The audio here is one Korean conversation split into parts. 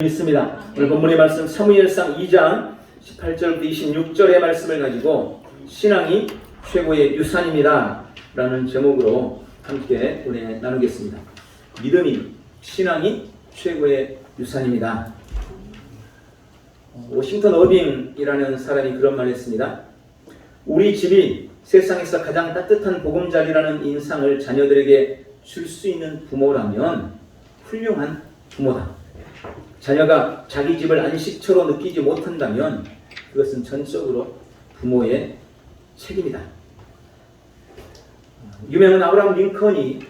있습니다. 오늘 본문의 말씀 사무엘상 2장 18절부터 26절의 말씀을 가지고 신앙이 최고의 유산입니다 라는 제목으로 함께 은혜 나누겠습니다. 믿음이 신앙이 최고의 유산입니다. 워싱턴 어빙이라는 사람이 그런 말을 했습니다. 우리 집이 세상에서 가장 따뜻한 보금자리라는 인상을 자녀들에게 줄 수 있는 부모라면 훌륭한 부모다. 자녀가 자기 집을 안식처로 느끼지 못한다면 그것은 전적으로 부모의 책임이다. 유명한 아브라함 링컨이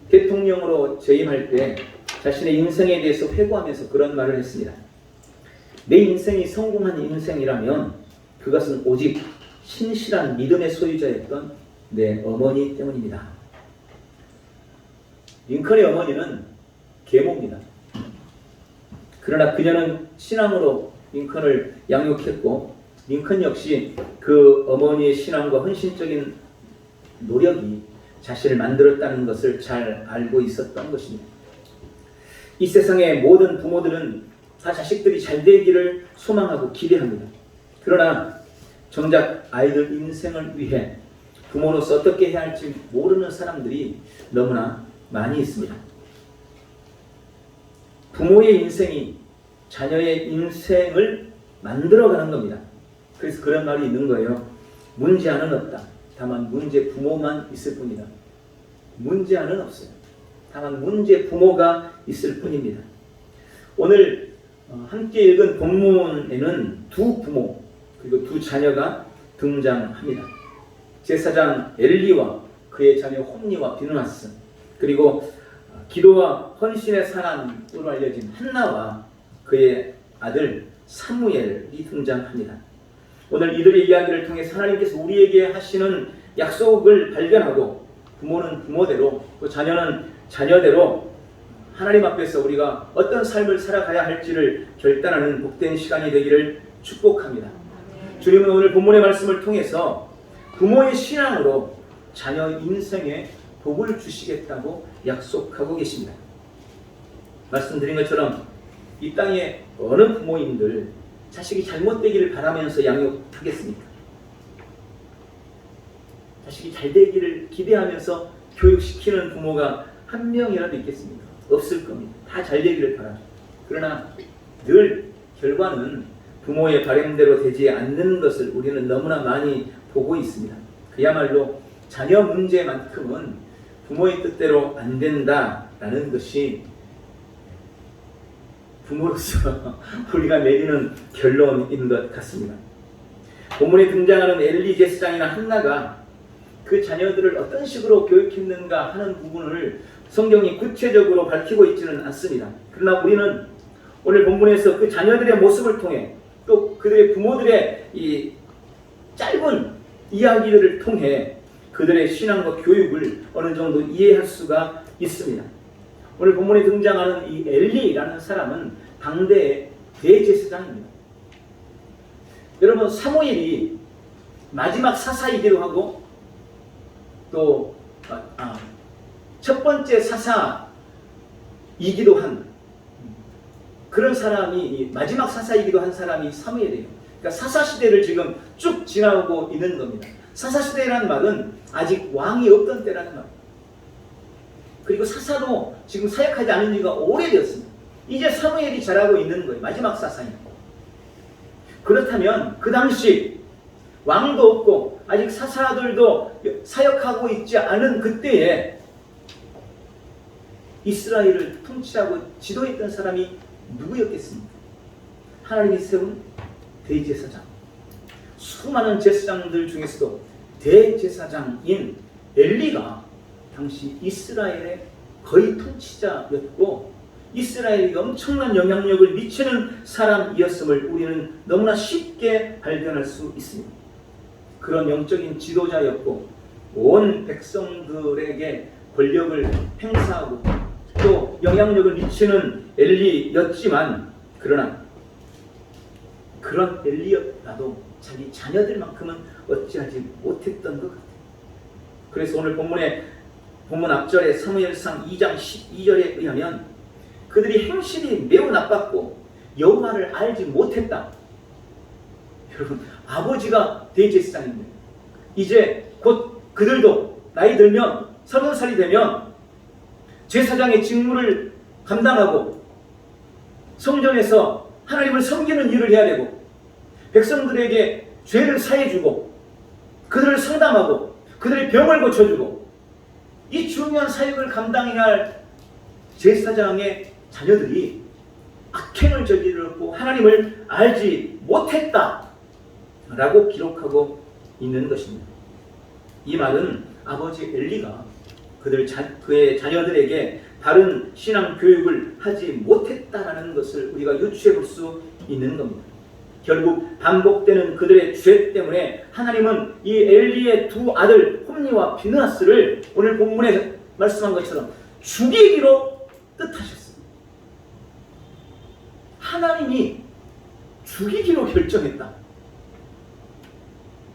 대통령으로 재임할 때 자신의 인생에 대해서 회고하면서 그런 말을 했습니다. 내 인생이 성공한 인생이라면 그것은 오직 신실한 믿음의 소유자였던 내 어머니 때문입니다. 링컨의 어머니는 계모입니다. 그러나 그녀는 신앙으로 링컨을 양육했고 링컨 역시 그 어머니의 신앙과 헌신적인 노력이 자신을 만들었다는 것을 잘 알고 있었던 것입니다. 이 세상의 모든 부모들은 다 자식들이 잘 되기를 소망하고 기대합니다. 그러나 정작 아이들 인생을 위해 부모로서 어떻게 해야 할지 모르는 사람들이 너무나 많이 있습니다. 부모의 인생이 자녀의 인생을 만들어가는 겁니다. 그래서 그런 말이 있는 거예요. 문제아는 없다. 다만 문제 부모만 있을 뿐이다. 문제아는 없어요. 다만 문제 부모가 있을 뿐입니다. 오늘 함께 읽은 본문에는 두 부모 그리고 두 자녀가 등장합니다. 제사장 엘리와 그의 자녀 홈니와 비느하스, 그리고 기도와 헌신의 사람으로 알려진 한나와 그의 아들 사무엘이 등장합니다. 오늘 이들의 이야기를 통해 하나님께서 우리에게 하시는 약속을 발견하고 부모는 부모대로 또 자녀는 자녀대로 하나님 앞에서 우리가 어떤 삶을 살아가야 할지를 결단하는 복된 시간이 되기를 축복합니다. 주님은 오늘 본문의 말씀을 통해서 부모의 신앙으로 자녀 인생에 복을 주시겠다고 약속하고 계십니다. 말씀드린 것처럼 이 땅에 어느 부모님들 자식이 잘못되기를 바라면서 양육하겠습니까? 자식이 잘되기를 기대하면서 교육시키는 부모가 한 명이라도 있겠습니까? 없을 겁니다. 다 잘되기를 바라죠. 그러나 늘 결과는 부모의 바람대로 되지 않는 것을 우리는 너무나 많이 보고 있습니다. 그야말로 자녀 문제만큼은 부모의 뜻대로 안 된다라는 것이 부모로서 우리가 내리는 결론인 것 같습니다. 본문에 등장하는 엘리 제사장이나 한나가 그 자녀들을 어떤 식으로 교육했는가 하는 부분을 성경이 구체적으로 밝히고 있지는 않습니다. 그러나 우리는 오늘 본문에서 그 자녀들의 모습을 통해 또 그들의 부모들의 이 짧은 이야기들을 통해 그들의 신앙과 교육을 어느 정도 이해할 수가 있습니다. 오늘 본문에 등장하는 이 엘리라는 사람은 당대의 대제사장입니다. 여러분, 사무엘이 마지막 사사이기도 하고 또 첫 번째 사사이기도 한 그런 사람이, 마지막 사사이기도 한 사람이 사무엘이에요. 그러니까 사사시대를 지금 쭉 지나오고 있는 겁니다. 사사시대라는 말은 아직 왕이 없던 때라는 말입니다. 그리고 사사도 지금 사역하지 않은 지가 오래되었습니다. 이제 사무엘이 자라고 있는 거예요. 마지막 사사입니다. 그렇다면 그 당시 왕도 없고 아직 사사들도 사역하고 있지 않은 그때에 이스라엘을 통치하고 지도했던 사람이 누구였겠습니까? 하나님이 세운 대제사장. 수많은 제사장들 중에서도 대제사장인 엘리가 당시 이스라엘의 거의 통치자였고 이스라엘에게 엄청난 영향력을 미치는 사람이었음을 우리는 너무나 쉽게 발견할 수 있습니다. 그런 영적인 지도자였고 온 백성들에게 권력을 행사하고 또 영향력을 미치는 엘리였지만 그러나 그런 엘리였다도 자기 자녀들만큼은 어찌하지 못했던 것 같아요. 그래서 오늘 본문 앞절에 사무엘상 2장 12절에 의하면 그들이 행실이 매우 나빴고 여호와를 알지 못했다. 여러분, 아버지가 대제사장인데 이제 곧 그들도 나이 들면 30살이 되면 제사장의 직무를 감당하고 성전에서 하나님을 섬기는 일을 해야 되고 백성들에게 죄를 사해주고 그들을 상담하고 그들의 병을 고쳐주고 이 중요한 사역을 감당해야 할 제사장의 자녀들이 악행을 저지르고 하나님을 알지 못했다 라고 기록하고 있는 것입니다. 이 말은 아버지 엘리가 그의 자녀들에게 바른 신앙 교육을 하지 못했다라는 것을 우리가 유추해 볼 수 있는 겁니다. 결국 반복되는 그들의 죄 때문에 하나님은 이 엘리의 두 아들 홈니와 비느하스를 오늘 본문에 말씀한 것처럼 죽이기로 뜻하셨습니다. 하나님이 죽이기로 결정했다.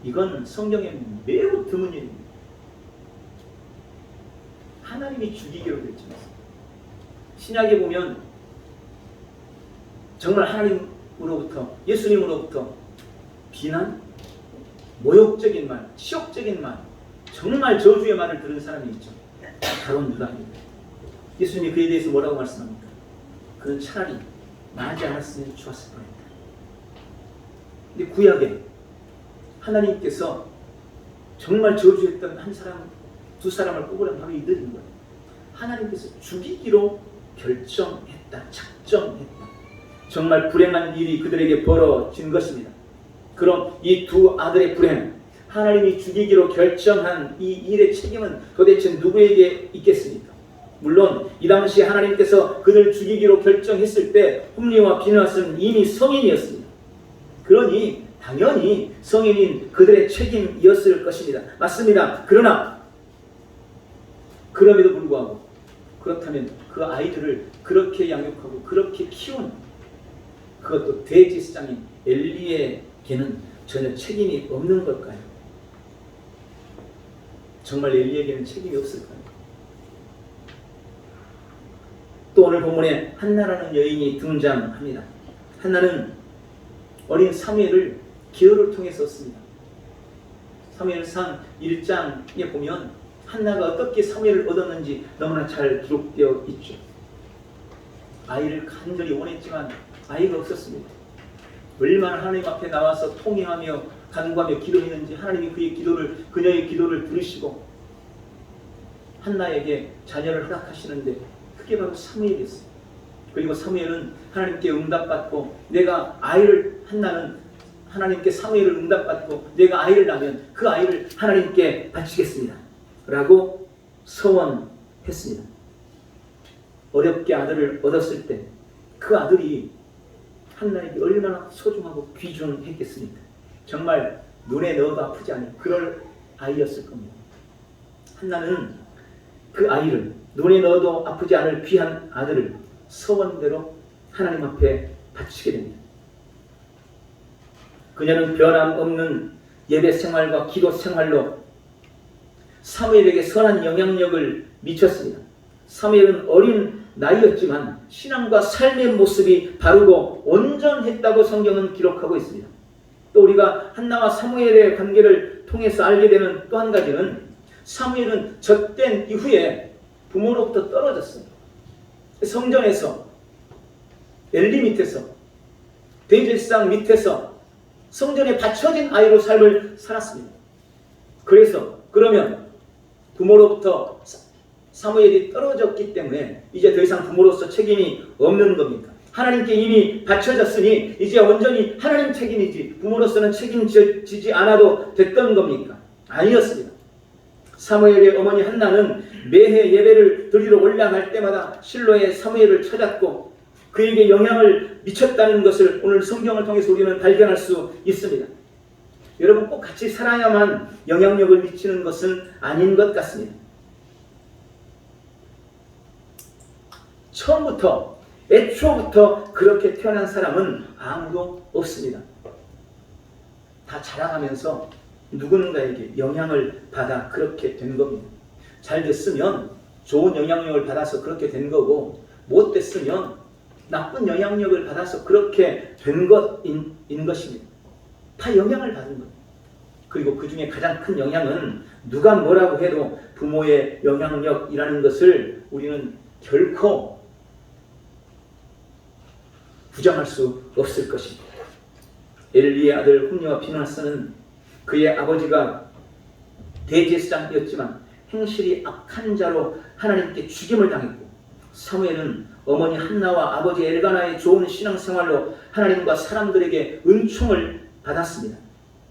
이건 성경에 매우 드문 일입니다. 하나님이 죽이기로 결정했습니다. 신약에 보면 정말 하나님으로부터 예수님으로부터 비난, 모욕적인 말, 치욕적인 말, 정말 저주의 말을 들은 사람이 있죠. 바로 유다입니다. 예수님이 그에 대해서 뭐라고 말씀합니까? 그는 차라리 나지 않았으면 좋았을 뻔했다. 근데 구약에 하나님께서 정말 저주했던 한 사람, 두 사람을 뽑으라면 바로 이들인 거예요. 하나님께서 죽이기로 결정했다. 작정했다. 정말 불행한 일이 그들에게 벌어진 것입니다. 그럼 이 두 아들의 불행, 하나님이 죽이기로 결정한 이 일의 책임은 도대체 누구에게 있겠습니까? 물론 이 당시 하나님께서 그들을 죽이기로 결정했을 때 홈리와 비느하스는 이미 성인이었습니다. 그러니 당연히 성인인 그들의 책임이었을 것입니다. 맞습니다. 그러나 그럼에도 불구하고 그렇다면 그 아이들을 그렇게 양육하고 그렇게 키운 그것도 대제사장인 엘리에게는 전혀 책임이 없는 걸까요? 정말 엘리에게는 책임이 없을까요? 또 오늘 본문에 한나라는 여인이 등장합니다. 한나는 어린 사무엘을 기도를 통해 썼습니다. 사무엘상 1장에 보면 한나가 어떻게 사무엘을 얻었는지 너무나 잘 기록되어 있죠. 아이를 간절히 원했지만 아이가 없었습니다. 얼마나 하나님 앞에 나와서 통회하며 간구하며 기도했는지 하나님이 그녀의 기도를 들으시고 한나에게 자녀를 허락하시는데 그게 바로 사무엘이었어요. 그리고 사무엘은 하나님께 응답받고 한나는 하나님께 사무엘을 응답받고 내가 아이를 낳으면 그 아이를 하나님께 바치겠습니다 라고 서원했습니다. 어렵게 아들을 얻었을 때 그 아들이 한나에게 얼마나 소중하고 귀중했겠습니까? 정말 눈에 넣어도 아프지 않은 그럴 아이였을 겁니다. 한나는 그 아이를 눈에 넣어도 아프지 않을 귀한 아들을 서원대로 하나님 앞에 바치게 됩니다. 그녀는 변함없는 예배 생활과 기도 생활로 사무엘에게 선한 영향력을 미쳤습니다. 사무엘은 어린 나이였지만 신앙과 삶의 모습이 바르고 온전했다고 성경은 기록하고 있습니다. 또 우리가 한나와 사무엘의 관계를 통해서 알게 되는 또 한 가지는 사무엘은 젖된 이후에 부모로부터 떨어졌습니다. 성전에서 엘리 밑에서 대제사장 밑에서 성전에 바쳐진 아이로 삶을 살았습니다. 그러면 부모로부터 사무엘이 떨어졌기 때문에 이제 더 이상 부모로서 책임이 없는 겁니까? 하나님께 이미 바쳐졌으니 이제 온전히 하나님 책임이지 부모로서는 책임지지 않아도 됐던 겁니까? 아니었습니다. 사무엘의 어머니 한나는 매해 예배를 드리러 올라갈 때마다 실로의 사무엘을 찾았고 그에게 영향을 미쳤다는 것을 오늘 성경을 통해서 우리는 발견할 수 있습니다. 여러분 꼭 같이 살아야만 영향력을 미치는 것은 아닌 것 같습니다. 애초부터 그렇게 태어난 사람은 아무도 없습니다. 다 자라가면서 누군가에게 영향을 받아 그렇게 된 겁니다. 잘 됐으면 좋은 영향력을 받아서 그렇게 된 거고 못됐으면 나쁜 영향력을 받아서 그렇게 된 것인 것입니다. 다 영향을 받은 거예요. 그리고 그 중에 가장 큰 영향은 누가 뭐라고 해도 부모의 영향력이라는 것을 우리는 결코 부정할 수 없을 것입니다. 엘리의 아들 홈리와 비나스는 그의 아버지가 대제사장이었지만 행실이 악한 자로 하나님께 죽임을 당했고, 사무엘은 어머니 한나와 아버지 엘가나의 좋은 신앙생활로 하나님과 사람들에게 은총을 받았습니다.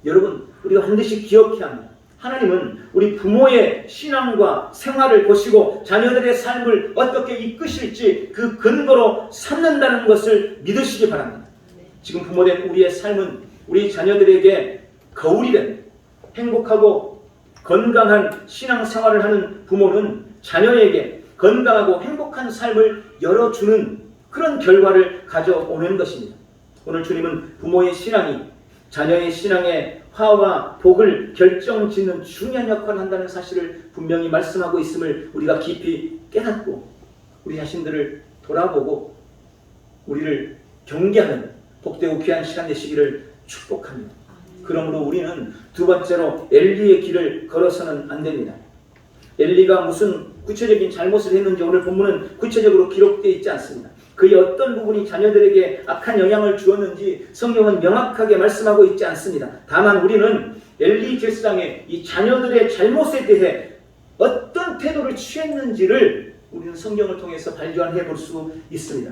여러분, 우리가 반드시 기억해야 합니다. 하나님은 우리 부모의 신앙과 생활을 보시고 자녀들의 삶을 어떻게 이끄실지 그 근거로 삼는다는 것을 믿으시기 바랍니다. 지금 부모된 우리의 삶은 우리 자녀들에게 거울이 됩니다. 행복하고 건강한 신앙생활을 하는 부모는 자녀에게 건강하고 행복한 삶을 열어주는 그런 결과를 가져오는 것입니다. 오늘 주님은 부모의 신앙이 자녀의 신앙의 화와 복을 결정짓는 중요한 역할을 한다는 사실을 분명히 말씀하고 있음을 우리가 깊이 깨닫고 우리 자신들을 돌아보고 우리를 경계하는 복되고 귀한 시간 되시기를 축복합니다. 그러므로 우리는 두 번째로 엘리의 길을 걸어서는 안 됩니다. 엘리가 무슨 구체적인 잘못을 했는지 오늘 본문은 구체적으로 기록되어 있지 않습니다. 그의 어떤 부분이 자녀들에게 악한 영향을 주었는지 성경은 명확하게 말씀하고 있지 않습니다. 다만 우리는 엘리 제사장의 이 자녀들의 잘못에 대해 어떤 태도를 취했는지를 우리는 성경을 통해서 발견해 볼 수 있습니다.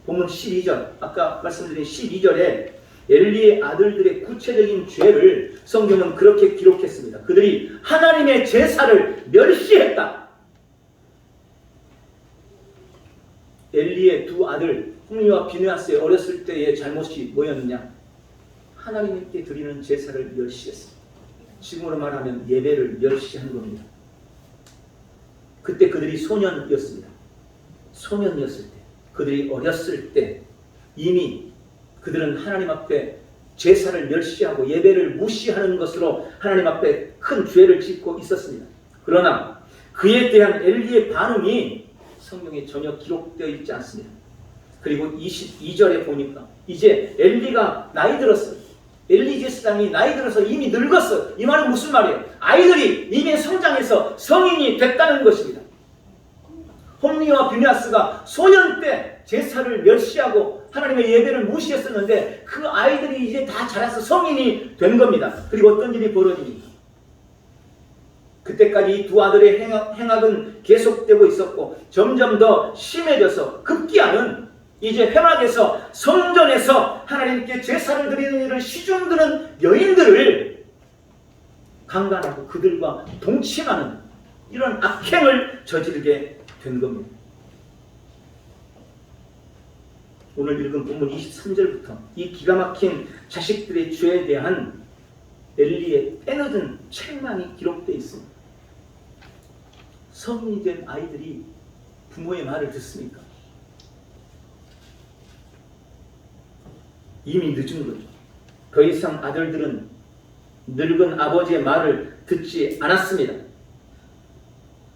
본문 12절, 아까 말씀드린 12절에 엘리의 아들들의 구체적인 죄를 성경은 그렇게 기록했습니다. 그들이 하나님의 제사를 멸시했다. 엘리의 두 아들 홈리와 비느하스의 어렸을 때의 잘못이 뭐였느냐? 하나님께 드리는 제사를 멸시했습니다. 지금으로 말하면 예배를 멸시한 겁니다. 그때 그들이 소년이었습니다. 소년이었을 때, 그들이 어렸을 때 이미 그들은 하나님 앞에 제사를 멸시하고 예배를 무시하는 것으로 하나님 앞에 큰 죄를 짓고 있었습니다. 그러나 그에 대한 엘리의 반응이 성경에 전혀 기록되어 있지 않습니다. 그리고 22절에 보니까 이제 엘리가 나이 들었어요. 엘리 제사장이 나이 들어서 이미 늙었어요. 이 말은 무슨 말이에요? 아이들이 이미 성장해서 성인이 됐다는 것입니다. 홈리와 비느하스가 소년 때 제사를 멸시하고 하나님의 예배를 무시했었는데 그 아이들이 이제 다 자라서 성인이 된 겁니다. 그리고 어떤 일이 벌어집니까? 그때까지 이 두 아들의 행악은 계속되고 있었고 점점 더 심해져서 급기야는 이제 회막에서 성전에서 하나님께 제사를 드리는 일을 시중드는 여인들을 강간하고 그들과 동침하는 이런 악행을 저지르게 된 겁니다. 오늘 읽은 본문 23절부터 이 기가 막힌 자식들의 죄에 대한 엘리의 때늦은 책망이 기록되어 있습니다. 성인이 된 아이들이 부모의 말을 듣습니까? 이미 늦은 거죠. 더 이상 아들들은 늙은 아버지의 말을 듣지 않았습니다.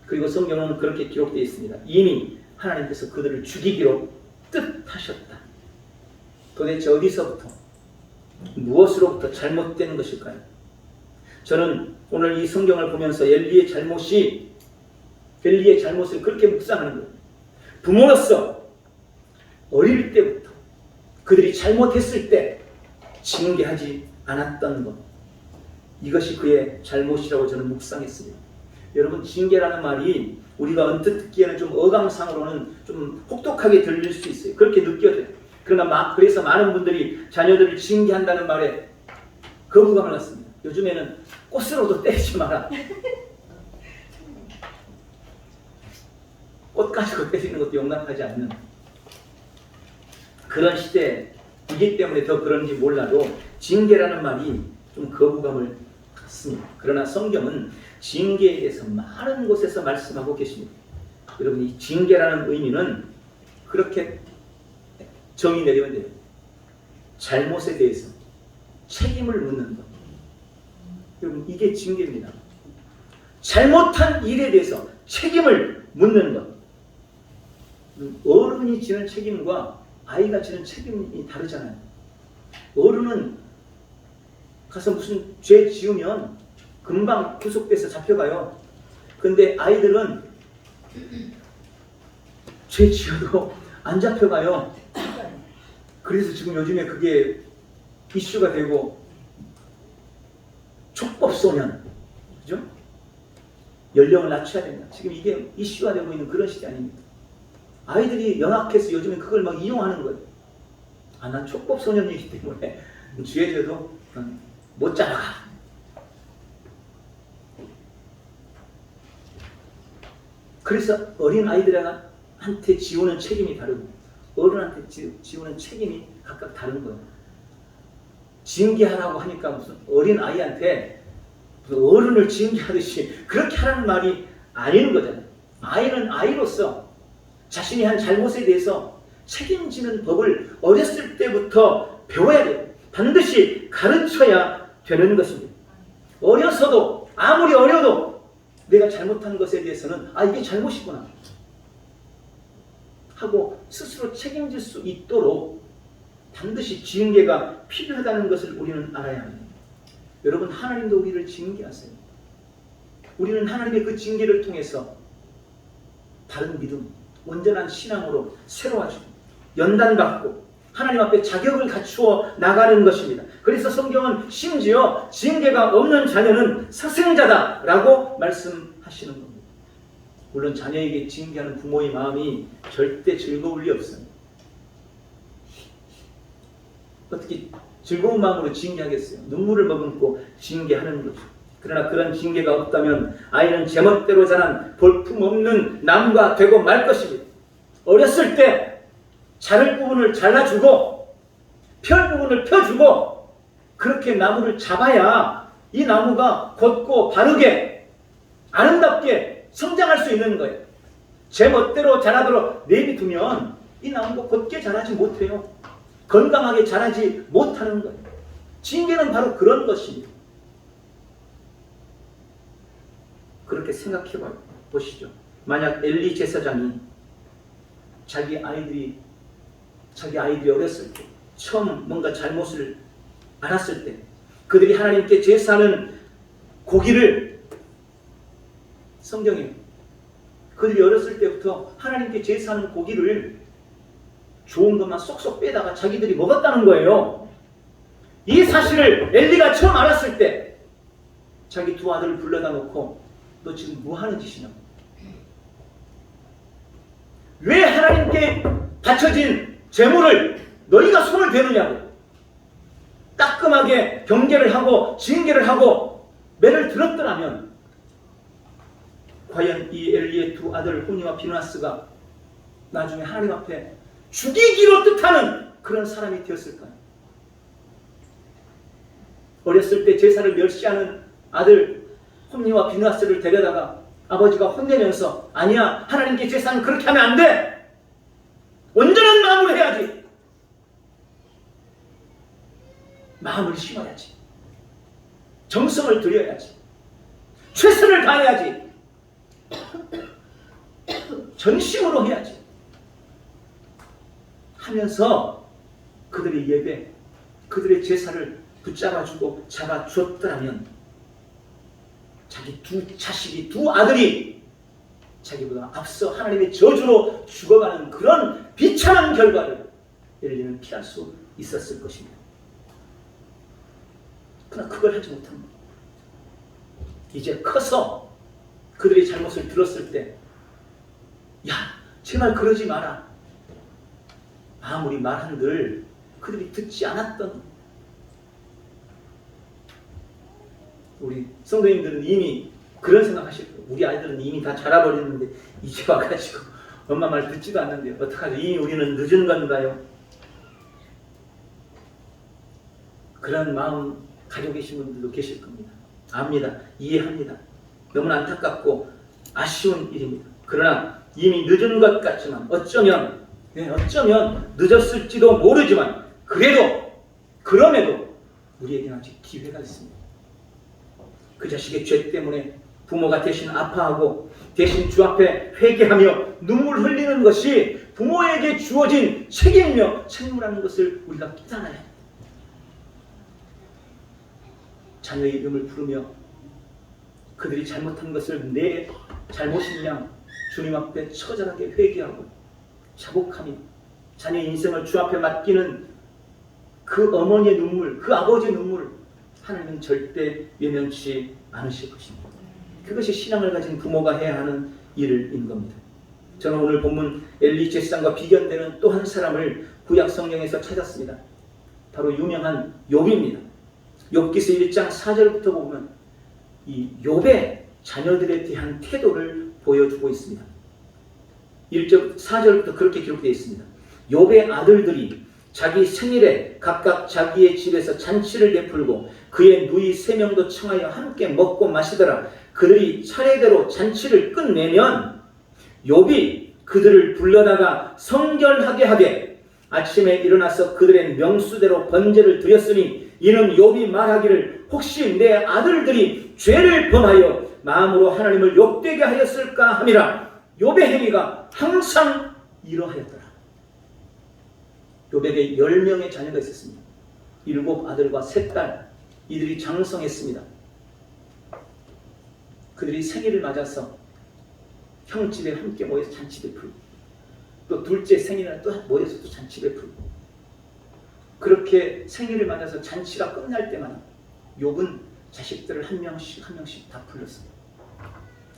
그리고 성경은 그렇게 기록되어 있습니다. 이미 하나님께서 그들을 죽이기로 뜻하셨다. 도대체 어디서부터 무엇으로부터 잘못된 것일까요? 저는 오늘 이 성경을 보면서 엘리의 잘못을 그렇게 묵상하는 거예요. 부모로서 어릴 때부터 그들이 잘못했을 때 징계하지 않았던 것, 이것이 그의 잘못이라고 저는 묵상했습니다. 여러분, 징계라는 말이 우리가 언뜻 듣기에는 좀 어감상으로는 좀 혹독하게 들릴 수 있어요. 그렇게 느껴져요. 그러나 그래서 많은 분들이 자녀들을 징계한다는 말에 거부감을 갖습니다. 요즘에는 꽃으로도 때리지 마라. 꽃 가지고 때리는 것도 용납하지 않는 그런 시대이기 때문에 더 그런지 몰라도 징계라는 말이 좀 거부감을 갖습니다. 그러나 성경은 징계에 대해서 많은 곳에서 말씀하고 계십니다. 여러분, 이 징계라는 의미는 그렇게 정의 내리면 돼요. 잘못에 대해서 책임을 묻는 것. 여러분, 이게 징계입니다. 잘못한 일에 대해서 책임을 묻는 것. 어른이 지는 책임과 아이가 지는 책임이 다르잖아요. 어른은 가서 무슨 죄 지으면 금방 구속돼서 잡혀가요. 근데 아이들은 죄 지어도 안 잡혀가요. 그래서 지금 요즘에 그게 이슈가 되고, 촉법소년, 그죠? 연령을 낮춰야 된다. 지금 이게 이슈가 되고 있는 그런 시대 아닙니까? 아이들이 연약해서 요즘에 그걸 막 이용하는 거예요. 아, 난 촉법소년이기 때문에 죄 져도 못 잡아가. 그래서 어린 아이들한테 지우는 책임이 다르고 어른한테 지우는 책임이 각각 다른 거예요. 징계하라고 하니까 무슨 어린 아이한테 무슨 어른을 징계하듯이 그렇게 하라는 말이 아니는 거잖아요. 아이는 아이로서 자신이 한 잘못에 대해서 책임지는 법을 어렸을 때부터 배워야 돼요. 반드시 가르쳐야 되는 것입니다. 어려서도, 아무리 어려도 내가 잘못한 것에 대해서는 이게 잘못이구나 하고 스스로 책임질 수 있도록 반드시 징계가 필요하다는 것을 우리는 알아야 합니다. 여러분, 하나님도 우리를 징계하세요. 우리는 하나님의 그 징계를 통해서 바른 믿음, 온전한 신앙으로 새로워지고 연단받고 하나님 앞에 자격을 갖추어 나가는 것입니다. 그래서 성경은 심지어 징계가 없는 자녀는 사생자다라고 말씀하시는 겁니다. 물론 자녀에게 징계하는 부모의 마음이 절대 즐거울 리 없습니다. 어떻게 즐거운 마음으로 징계하겠어요? 눈물을 머금고 징계하는 거죠. 그러나 그런 징계가 없다면 아이는 제멋대로 자란 볼품없는 나무가 되고 말 것입니다. 어렸을 때 자를 부분을 잘라주고 펼 부분을 펴주고 그렇게 나무를 잡아야 이 나무가 곧고 바르게 아름답게 성장할 수 있는 거예요. 제멋대로 자라도록 내비두면 이 나무가 곧게 자라지 못해요. 건강하게 자라지 못하는 거예요. 징계는 바로 그런 것입니다. 그렇게 생각해 보시죠. 만약 엘리 제사장이 자기 아이들이 어렸을 때 처음 뭔가 잘못을 알았을 때 그들이 하나님께 제사하는 고기를 성경에 그들이 어렸을 때부터 하나님께 제사하는 고기를 좋은 것만 쏙쏙 빼다가 자기들이 먹었다는 거예요. 이 사실을 엘리가 처음 알았을 때 자기 두 아들을 불러다 놓고 너 지금 뭐 하는 짓이냐고. 왜 하나님께 바쳐진 제물을 너희가 손을 대느냐고. 따끔하게 경계를 하고 징계를 하고 매를 들었더라면 과연 이 엘리의 두 아들 호니와 비느하스가 나중에 하나님 앞에 죽이기로 뜻하는 그런 사람이 되었을까요? 어렸을 때 제사를 멸시하는 아들 홈니와 비느하스를 데려다가 아버지가 혼내면서 아니야, 하나님께 제사는 그렇게 하면 안 돼. 온전한 마음으로 해야지. 마음을 심어야지. 정성을 들여야지. 최선을 다해야지. 전심으로 해야지. 하면서 그들의 예배, 그들의 제사를 붙잡아주고 잡아주었더라면 자기 두 자식이, 두 아들이 자기보다 앞서 하나님의 저주로 죽어가는 그런 비참한 결과를 엘리는 피할 수 있었을 것입니다. 그러나 그걸 하지 못합니다. 이제 커서 그들의 잘못을 들었을 때 야, 제발 그러지 마라. 아무리 말한들 그들이 듣지 않았던 우리 성도님들은 이미 그런 생각하실 거예요. 우리 아이들은 이미 다 자라버렸는데 이제 와가지고 엄마 말 듣지도 않는데 어떡하죠? 이미 우리는 늦은 건가요? 그런 마음 가지고 계신 분들도 계실 겁니다. 압니다. 이해합니다. 너무나 안타깝고 아쉬운 일입니다. 그러나 이미 늦은 것 같지만 어쩌면 늦었을지도 모르지만 그럼에도 우리에게는 아직 기회가 있습니다. 그 자식의 죄 때문에 부모가 대신 아파하고 대신 주 앞에 회개하며 눈물 흘리는 것이 부모에게 주어진 책임이며 책무라는 것을 우리가 깨달아야 합니다. 자녀의 이름을 부르며 그들이 잘못한 것을 내 잘못인 양 주님 앞에 처절하게 회개하고 자복하며 자녀의 인생을 주 앞에 맡기는 그 어머니의 눈물, 그 아버지의 눈물, 하나님은 절대 외면치 않으실 것입니다. 그것이 신앙을 가진 부모가 해야 하는 일인 겁니다. 저는 오늘 본문 엘리 제사장과 비견되는 또 한 사람을 구약 성경에서 찾았습니다. 바로 유명한 욥입니다. 욥기서 1장 4절부터 보면 이 욥의 자녀들에 대한 태도를 보여주고 있습니다. 1절 4절부터 그렇게 기록되어 있습니다. 욥의 아들들이 자기 생일에 각각 자기의 집에서 잔치를 베풀고 그의 누이 3명도 청하여 함께 먹고 마시더라. 그들이 차례대로 잔치를 끝내면 욥이 그들을 불러다가 성결하게 하되 아침에 일어나서 그들의 명수대로 번제를 드렸으니 이는 욥이 말하기를 혹시 내 아들들이 죄를 범하여 마음으로 하나님을 욕되게 하였을까 함이라. 욥의 행위가 항상 이러하였더라. 욥에게 10명의 자녀가 있었습니다. 7 아들과 3딸, 이들이 장성했습니다. 그들이 생일을 맞아서 형 집에 함께 모여서 잔치 베풀고 또 둘째 생일날 또 모여서 또 잔치 베풀고 그렇게 생일을 맞아서 잔치가 끝날 때마다 욥은 자식들을 한 명씩 다 불렀습니다.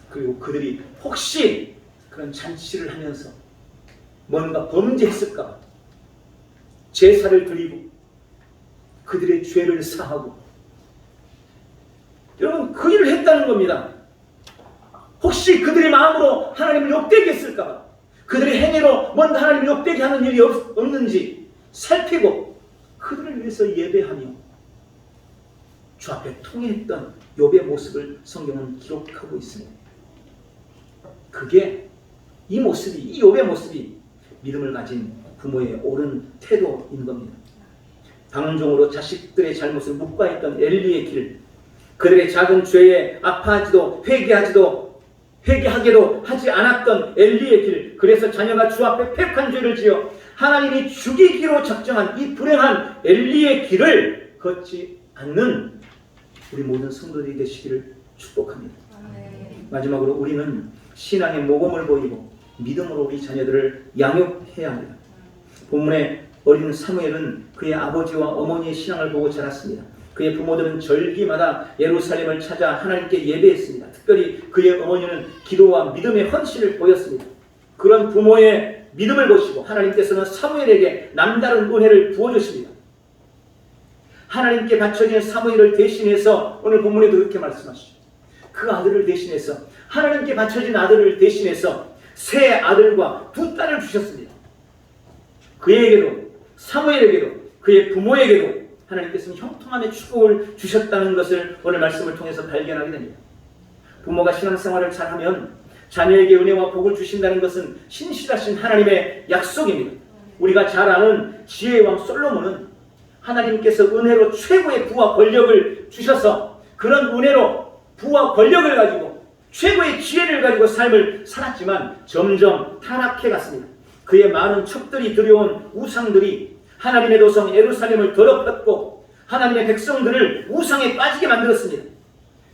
그리고 그들이 혹시 그런 잔치를 하면서 뭔가 범죄했을까 제사를 드리고 그들의 죄를 사하고 여러분 그 일을 했다는 겁니다. 혹시 그들의 마음으로 하나님을 욕되게 했을까 그들의 행위로 뭔가 하나님을 욕되게 하는 일이 없는지 살피고 그들을 위해서 예배하며 주 앞에 통회했던 욥의 모습을 성경은 기록하고 있습니다. 그게 이 욥의 모습이 믿음을 가진 부모의 옳은 태도인 겁니다. 방종으로 자식들의 잘못을 묵과했던 엘리의 길, 그들의 작은 죄에 아파하지도 회개하게도 하지 않았던 엘리의 길, 그래서 자녀가 주 앞에 폐역한 죄를 지어 하나님이 죽이기로 작정한 이 불행한 엘리의 길을 걷지 않는 우리 모든 성도들이 되시기를 축복합니다. 마지막으로 우리는 신앙의 모범을 보이고 믿음으로 우리 자녀들을 양육해야 합니다. 본문의 어린 사무엘은 그의 아버지와 어머니의 신앙을 보고 자랐습니다. 그의 부모들은 절기마다 예루살렘을 찾아 하나님께 예배했습니다. 특별히 그의 어머니는 기도와 믿음의 헌신을 보였습니다. 그런 부모의 믿음을 보시고 하나님께서는 사무엘에게 남다른 은혜를 부어주십니다. 하나님께 바쳐진 사무엘을 대신해서 오늘 본문에도 그렇게 말씀하시죠. 그 아들을 대신해서 하나님께 바쳐진 아들을 대신해서 3 아들과 2 딸을 주셨습니다. 그에게도 사무엘에게도 그의 부모에게도 하나님께서는 형통함의 축복을 주셨다는 것을 오늘 말씀을 통해서 발견하게 됩니다. 부모가 신앙생활을 잘하면 자녀에게 은혜와 복을 주신다는 것은 신실하신 하나님의 약속입니다. 우리가 잘 아는 지혜의 왕 솔로몬은 하나님께서 은혜로 최고의 부와 권력을 주셔서 그런 은혜로 부와 권력을 가지고 최고의 지혜를 가지고 삶을 살았지만 점점 타락해 갔습니다. 그의 많은 첩들이 들여온 우상들이 하나님의 도성 예루살렘을 더럽혔고 하나님의 백성들을 우상에 빠지게 만들었습니다.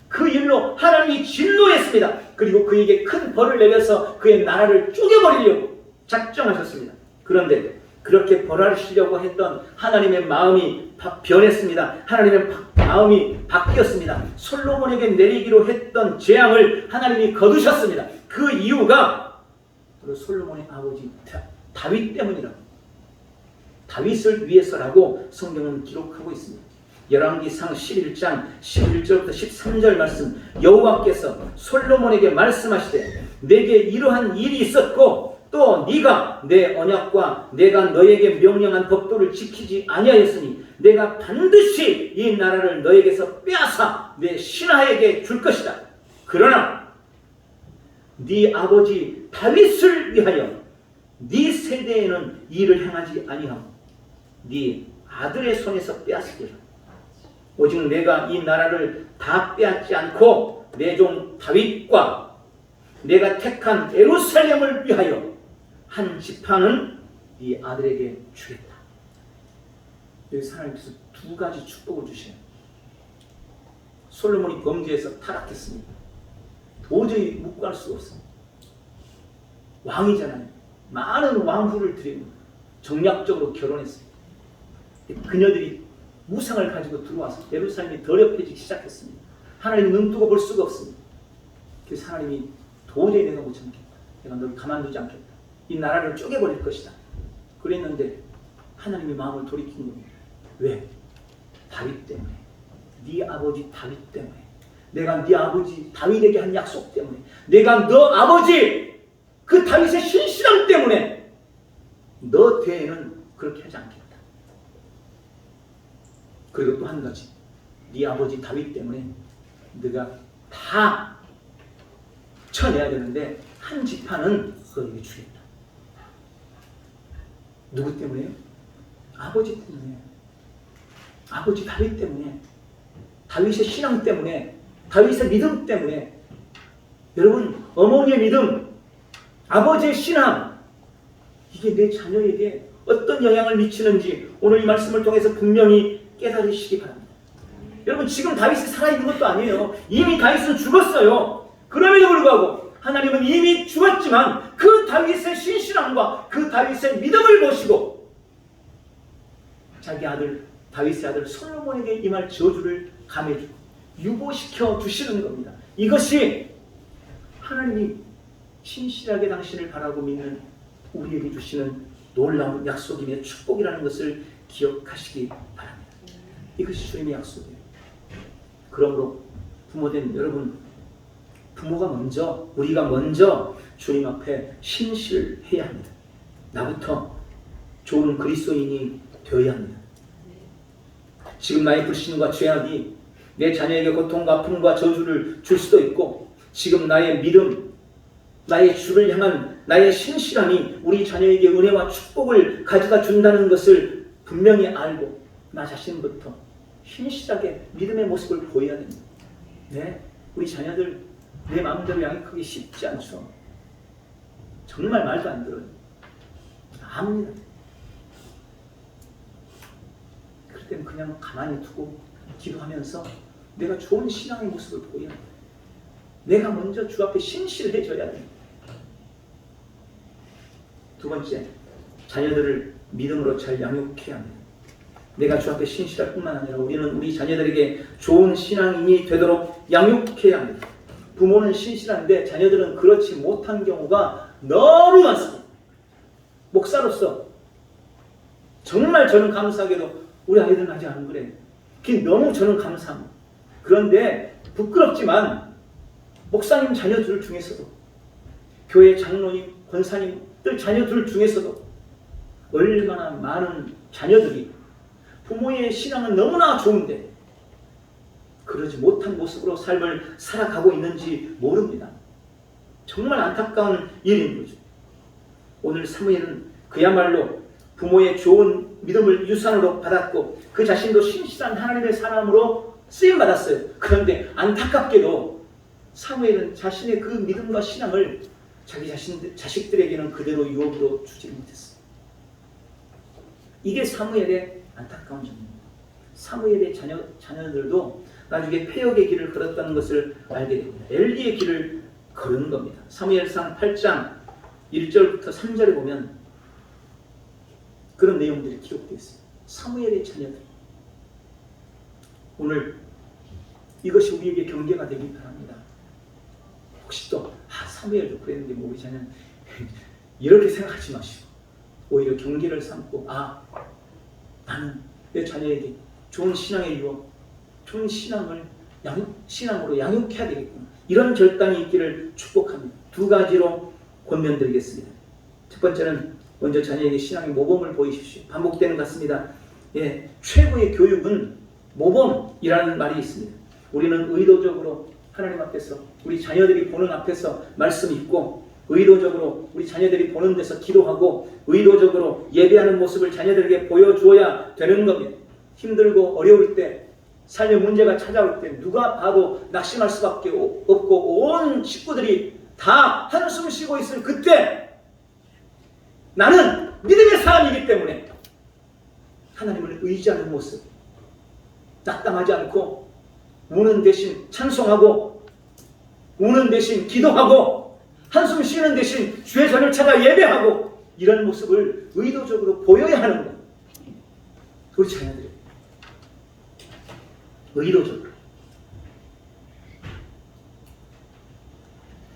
그 일로 하나님이 진노했습니다. 그리고 그에게 큰 벌을 내려서 그의 나라를 쪼개버리려고 작정하셨습니다. 그런데 그렇게 벌하시려고 했던 하나님의 마음이 변했습니다. 하나님의 마음이 바뀌었습니다. 솔로몬에게 내리기로 했던 재앙을 하나님이 거두셨습니다. 그 이유가 바로 솔로몬의 아버지 다윗 때문이라고. 다윗을 위해서라고 성경은 기록하고 있습니다. 열왕기상 11장 11절부터 13절 말씀, 여호와께서 솔로몬에게 말씀하시되 내게 이러한 일이 있었고 또 네가 내 언약과 내가 너에게 명령한 법도를 지키지 아니하였으니 내가 반드시 이 나라를 너에게서 빼앗아 내 신하에게 줄 것이다. 그러나 네 아버지 다윗을 위하여 네 세대에는 일을 행하지 아니하고 네 아들의 손에서 빼앗으리라. 오직 내가 이 나라를 다 빼앗지 않고 내 종 다윗과 내가 택한 예루살렘을 위하여 한 지파는 네 아들에게 주겠다. 여기 하나님께서 두 가지 축복을 주시네요. 솔로몬이 범죄해서 타락했습니다. 도저히 묵과할 수가 없습니다. 왕이잖아요. 많은 왕후를 들이고 정략적으로 결혼했습니다. 그녀들이 우상을 가지고 들어와서 예루살렘이 더럽혀지기 시작했습니다. 하나님이 눈 뜨고 볼 수가 없습니다. 그래서 하나님이 도저히 내가 못 참겠다. 내가 널 가만두지 않겠다. 이 나라를 쪼개버릴 것이다. 그랬는데 하나님이 마음을 돌이킨 겁니다. 왜? 다윗 때문에. 네 아버지 다윗 때문에. 내가 네 아버지 다윗에게 한 약속 때문에. 내가 너 아버지 그 다윗의 신실함 때문에 너 대에는 그렇게 하지 않겠다. 그리고 또 한 가지. 네 아버지 다윗 때문에 네가 다 쳐내야 되는데 한 지파는 그에게 주겠다. 누구 때문에요? 아버지 때문에. 아버지 다윗 때문에. 다윗의 신앙 때문에. 다윗의 믿음 때문에. 여러분, 어머니의 믿음, 아버지의 신앙, 이게 내 자녀에게 어떤 영향을 미치는지 오늘 이 말씀을 통해서 분명히 깨달으시기 바랍니다. 여러분, 지금 다윗이 살아있는 것도 아니에요. 이미 다윗은 죽었어요. 그럼에도 불구하고 하나님은 이미 죽었지만 그 다윗의 신실함과 그 다윗의 믿음을 보시고 자기 아들, 다윗의 아들 솔로몬에게 임할 저주를 감해주고 유보시켜 주시는 겁니다. 이것이 하나님이 신실하게 당신을 바라고 믿는 우리에게 주시는 놀라운 약속이며 축복이라는 것을 기억하시기 바랍니다. 이것이 주님의 약속이에요. 그러므로 부모된 여러분, 부모가 먼저, 우리가 먼저 주님 앞에 신실해야 합니다. 나부터 좋은 그리스도인이 되어야 합니다. 지금 나의 불신과 죄악이 내 자녀에게 고통과 아픔과 저주를 줄 수도 있고, 지금 나의 믿음, 나의 주를 향한 나의 신실함이 우리 자녀에게 은혜와 축복을 가져다 준다는 것을 분명히 알고 나 자신부터 신실하게 믿음의 모습을 보여야 됩니다. 네, 우리 자녀들 내 마음대로 양육하기 쉽지 않죠. 정말 말도 안 들어요. 아무나. 그럴 땐 그냥 가만히 두고 기도하면서 내가 좋은 신앙의 모습을 보여야 돼요. 내가 먼저 주 앞에 신실해져야 돼요. 두 번째, 자녀들을 믿음으로 잘 양육해야 합니다. 내가 주 앞에 신실할 뿐만 아니라 우리는 우리 자녀들에게 좋은 신앙인이 되도록 양육해야 합니다. 부모는 신실한데 자녀들은 그렇지 못한 경우가 너무 많습니다. 목사로서 정말 저는 감사하게도 우리 아이들은 아직 안 그래요. 그게 너무 저는 감사합니다. 그런데 부끄럽지만 목사님 자녀들 중에서도 교회 장로님, 권사님들 자녀들 중에서도 얼마나 많은 자녀들이 부모의 신앙은 너무나 좋은데 그러지 못한 모습으로 삶을 살아가고 있는지 모릅니다. 정말 안타까운 일인 거죠. 오늘 사무엘은 그야말로 부모의 좋은 믿음을 유산으로 받았고 그 자신도 신실한 하나님의 사람으로 쓰임받았어요. 그런데 안타깝게도 사무엘은 자신의 그 믿음과 신앙을 자기 자식들에게는 그대로 유업으로 주지 못했어요. 이게 사무엘의 안타까운 점입니다. 사무엘의 자녀들도 나중에 폐역의 길을 걸었다는 것을 알게 됩니다. 엘리의 길을 걸은 겁니다. 사무엘상 8장 1절부터 3절에 보면 그런 내용들이 기록되어 있습니다. 사무엘의 자녀들. 오늘 이것이 우리에게 경계가 되기 바랍니다. 혹시 또 사무엘도 그랬는데 뭐 우리 자녀는 이렇게 생각하지 마시고 오히려 경계를 삼고 나는 내 자녀에게 좋은 신앙의 유업, 좋은 신앙으로 양육해야 되겠구나. 이런 결단이 있기를 축복합니다. 두 가지로 권면드리겠습니다. 첫 번째는 먼저 자녀에게 신앙의 모범을 보이십시오. 반복되는 것 같습니다. 최고의 교육은 모범이라는 말이 있습니다. 우리는 의도적으로 하나님 앞에서 우리 자녀들이 보는 앞에서 말씀 읽고 의도적으로 우리 자녀들이 보는 데서 기도하고 의도적으로 예배하는 모습을 자녀들에게 보여주어야 되는 겁니다. 힘들고 어려울 때 삶의 문제가 찾아올 때 누가 봐도 낙심할 수밖에 없고 온 식구들이 다 한숨 쉬고 있을 그때 나는 믿음의 사람이기 때문에 하나님을 의지하는 모습, 낙담하지 않고 우는 대신 찬송하고 우는 대신 기도하고 한숨 쉬는 대신 주의 전을 찾아 예배하고 이런 모습을 의도적으로 보여야 하는 것. 우리 자녀들이 의도적으로.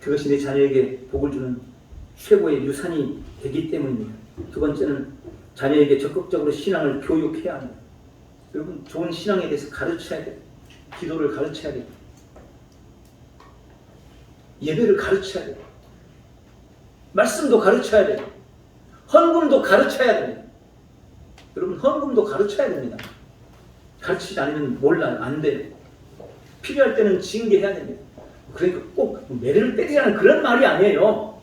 그것이 내 자녀에게 복을 주는 최고의 유산이 되기 때문입니다. 두 번째는 자녀에게 적극적으로 신앙을 교육해야 합니다. 여러분, 좋은 신앙에 대해서 가르쳐야 돼요. 기도를 가르쳐야 돼요. 예배를 가르쳐야 돼요. 말씀도 가르쳐야 돼요. 헌금도 가르쳐야 됩니다. 여러분, 헌금도 가르쳐야 됩니다. 가르치지 않으면 몰라요. 안 돼요. 필요할 때는 징계해야 됩니다. 그러니까 꼭 매를 때리라는 그런 말이 아니에요.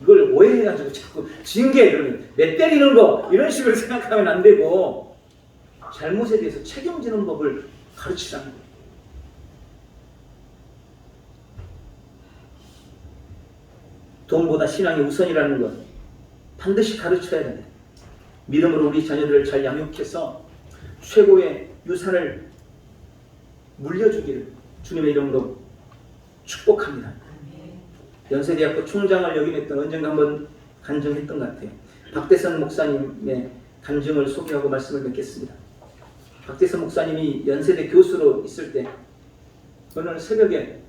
이걸 오해해가지고 자꾸 징계, 그러면 매 때리는 거 이런 식으로 생각하면 안 되고 잘못에 대해서 책임지는 법을 가르치라는 거예요. 돈보다 신앙이 우선이라는 것 반드시 가르쳐야 됩니다. 믿음으로 우리 자녀들을 잘 양육해서 최고의 유산을 물려주기를 주님의 이름으로 축복합니다. 연세대학교 총장을 역임했던 언젠가 한번 간증했던 것 같아요. 박대선 목사님의 간증을 소개하고 말씀을 맺겠습니다. 박대선 목사님이 연세대 교수로 있을 때 어느 날 새벽에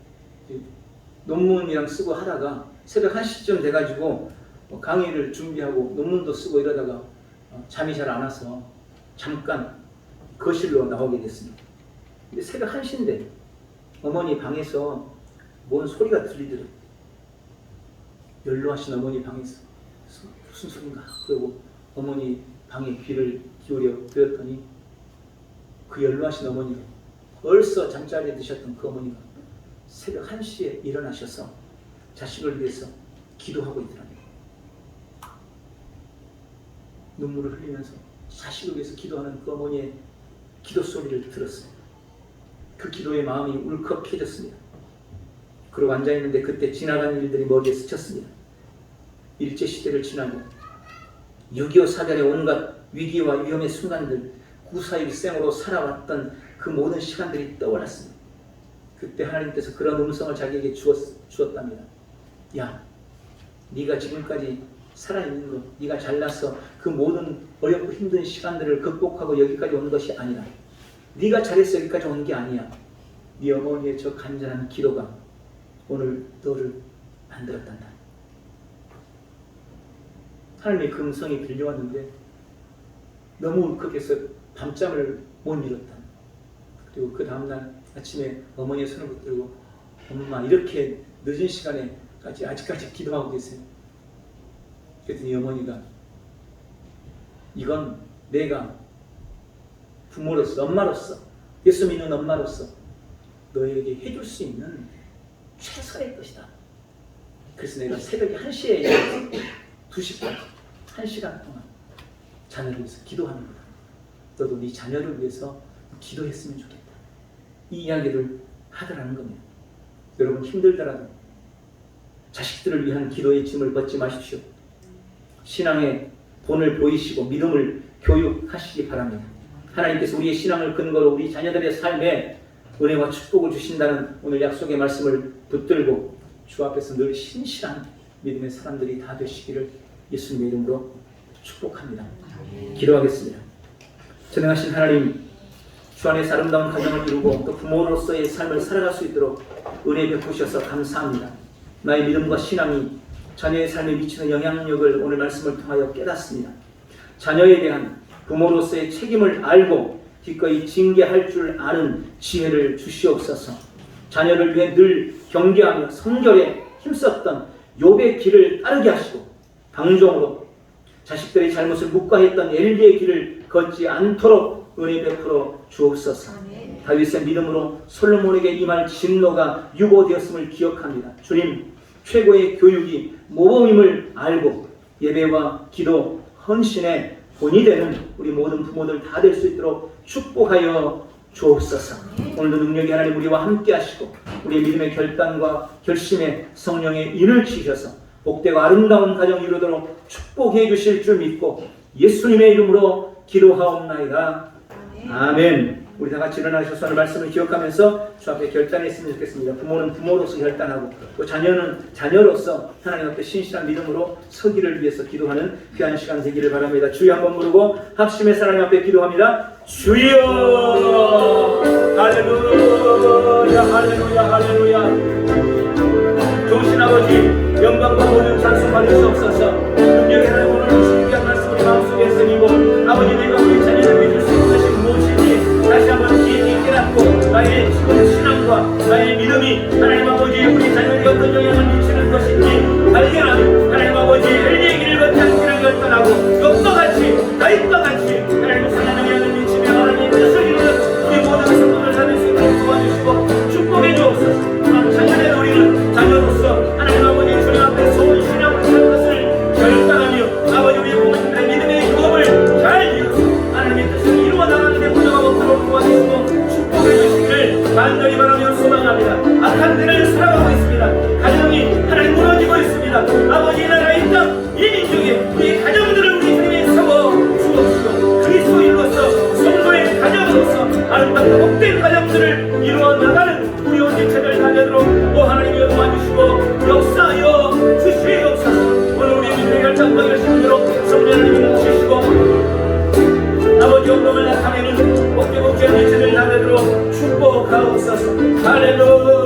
논문이랑 쓰고 하다가 새벽 1시쯤 돼가지고 강의를 준비하고 논문도 쓰고 이러다가 잠이 잘 안 와서 잠깐 거실로 나오게 됐습니다. 근데 새벽 1시인데 어머니 방에서 뭔 소리가 들리더라고요. 연로하신 어머니 방에서 무슨 소린가? 그리고 어머니 방에 귀를 기울여 들었더니 그 연로하신 어머니가 벌써 잠자리에 드셨던 그 어머니가 새벽 1시에 일어나셔서 자식을 위해서 기도하고 있더랍니다. 눈물을 흘리면서 자식을 위해서 기도하는 그 어머니의 기도 소리를 들었어요. 그 기도에 마음이 울컥해졌습니다. 그러고 앉아있는데 그때 지나간 일들이 머리에 스쳤습니다. 일제시대를 지나고 6.25 사변의 온갖 위기와 위험의 순간들, 9.4.1 생으로 살아왔던 그 모든 시간들이 떠올랐습니다. 그때 하나님께서 그런 음성을 자기에게 주었답니다. 야, 네가 지금까지 살아있는 것, 네가 잘나서 그 모든 어렵고 힘든 시간들을 극복하고 여기까지 온 것이 아니라 네가 잘해서 여기까지 온 게 아니야. 네 어머니의 저 간절한 기도가 오늘 너를 만들었단다. 하나님의 그 음성이 들려왔는데 너무 울컥해서 밤잠을 못 이뤘다. 그리고 그 다음날 아침에 어머니의 손을 붙들고 엄마 이렇게 늦은 시간에까지 아직까지 기도하고 계세요. 그랬더니 어머니가 이건 내가 부모로서 엄마로서 예수 믿는 엄마로서 너에게 해줄 수 있는 최선의 것이다. 그래서 내가 새벽에 1시에 일어나서 2시까지 1시간 동안 자녀를 위해서 기도하는 거다. 너도 네 자녀를 위해서 기도했으면 좋겠다. 이 이야기를 하더라는 겁니다. 여러분 힘들더라도 자식들을 위한 기도의 짐을 벗지 마십시오. 신앙의 본을 보이시고 믿음을 교육하시기 바랍니다. 하나님께서 우리의 신앙을 근거로 우리 자녀들의 삶에 은혜와 축복을 주신다는 오늘 약속의 말씀을 붙들고 주 앞에서 늘 신실한 믿음의 사람들이 다 되시기를 예수님의 이름으로 축복합니다. 기도하겠습니다. 전능하신 하나님, 주 안에서 아름다운 가정을 이루고 또 부모로서의 삶을 살아갈 수 있도록 은혜 베푸셔서 감사합니다. 나의 믿음과 신앙이 자녀의 삶에 미치는 영향력을 오늘 말씀을 통하여 깨닫습니다. 자녀에 대한 부모로서의 책임을 알고 기꺼이 징계할 줄 아는 지혜를 주시옵소서. 자녀를 위해 늘 경계하며 성결에 힘썼던 욥의 길을 따르게 하시고 방종으로 자식들의 잘못을 묵과했던 엘리의 길을 걷지 않도록 은혜 베풀어 주옵소서. 다윗의 믿음으로 솔로몬에게 임할 진노가 유보되었음을 기억합니다. 주님, 최고의 교육이 모범임을 알고 예배와 기도, 헌신의 본이 되는 우리 모든 부모들 다 될 수 있도록 축복하여 주옵소서. 오늘도 능력이 하나님 우리와 함께 하시고 우리의 믿음의 결단과 결심에 성령의 인을 치셔서 복되고 아름다운 가정 이루도록 축복해 주실 줄 믿고 예수님의 이름으로 기도하옵나이다. 아멘. 우리 다 같이 일어나셔서 오늘 말씀을 기억하면서 주 앞에 결단했으면 좋겠습니다. 부모는 부모로서 결단하고 또 자녀는 자녀로서 하나님 앞에 신실한 믿음으로 서기를 위해서 기도하는 귀한 시간 되기를 바랍니다. 주여 한번 부르고 합심해서 하나님 앞에 기도합니다. 주여 할렐루야 할렐루야 할렐루야. 좋으신 아버지 영광과 모든 찬송 받으시옵소서. 능력의 하나님 오늘 신비한 말씀을 마음속에 새기고 아버지 내가 우리 자녀를 믿을 수 있는 것이 무엇인지 다시 한번 깊이 깨닫고 나의 신앙과 나의 믿음이 하나님 아버지 우리 자녀에게 어떤 영향을 미치는 것인지 발견하며 하나님 아버지 엘리의 길을 걷지 않기를 결단하고 욥과 같이 다윗과 같이 하나님 선한 영향을 미치며 하나님의 뜻을 이루는 우리 모든 성공을 받을 수 있도록 도와주시고 축복해 주옵소서. 자녀의 우리는 자녀로서 하나님 아버지 주님 앞에 좋은 신앙을 사는 것을 결단하며 아버지 우리 부모님들의 믿음의 유업을 잘 이루어서 하나님의 뜻을 이루어 나가는 데 부족가 없도록 도와주시고 축복해 주시기를 간절히 바라며 소망합니다. 악한 때를 살아가고 있습니다. 가정이 하나님 무너지고 있습니다. 아버지 이 나라 이 땅 이 민족에 우리 가정들을 우리 주님이 세워 주옵시고 그리스도인으로서 성도의 가정으로서 아름답고 복된 가정들을 이루어 나가는 우리 온 지체들 다되도록 하나님이 도와주시고 역사하여 주시옵소서. 오늘 우리 믿음의 결단과 결심으로 성령을 뭉치시고 아버지 영광을 나타내는 복되고 귀한 지체들 다되도록 축복하옵소서. 할렐루야.